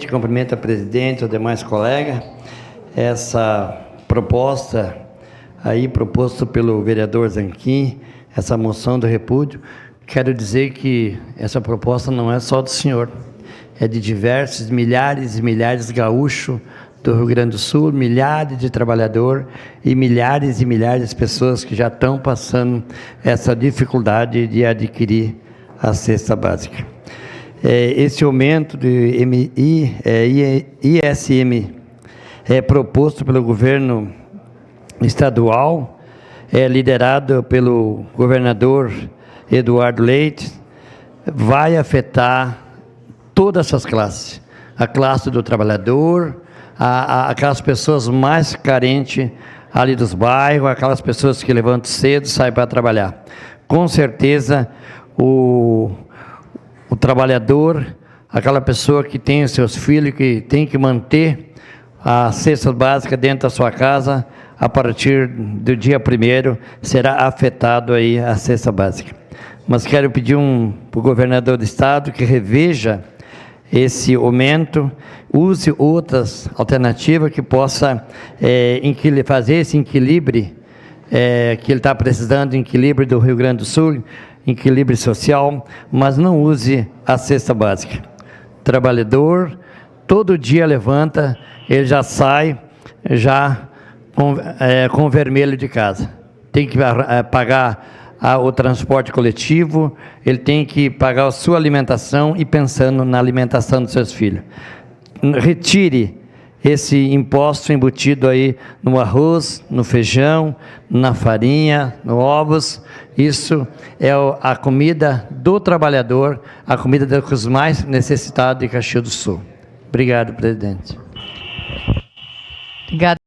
presidente, cumprimento a presidente e os demais colegas. Essa proposta aí, proposta pelo vereador Zanquim, essa moção do repúdio, quero dizer que essa proposta não é só do senhor, é de diversos, milhares e milhares de gaúchos do Rio Grande do Sul, milhares de trabalhadores e milhares de pessoas que já estão passando essa dificuldade de adquirir a cesta básica. Esse aumento de ISM proposto pelo governo estadual, liderado pelo governador Eduardo Leite, vai afetar todas essas classes, a classe do trabalhador, aquelas pessoas mais carentes ali dos bairros, aquelas pessoas que levantam cedo e saem para trabalhar. Com certeza, o trabalhador, aquela pessoa que tem os seus filhos, que tem que manter a cesta básica dentro da sua casa, a partir do dia 1º, será afetado aí a cesta básica. Mas quero pedir para o governador do estado que reveja esse aumento, use outras alternativas que possa fazer esse equilíbrio que ele está precisando, equilíbrio do Rio Grande do Sul, equilíbrio social, mas não use a cesta básica. Trabalhador, todo dia levanta, ele já sai, com vermelho de casa. Tem que pagar o transporte coletivo, ele tem que pagar a sua alimentação e pensando na alimentação dos seus filhos. Retire esse imposto embutido aí no arroz, no feijão, na farinha, no ovos. Isso é a comida do trabalhador, a comida dos mais necessitados de Caxias do Sul. Obrigado, presidente. Obrigada.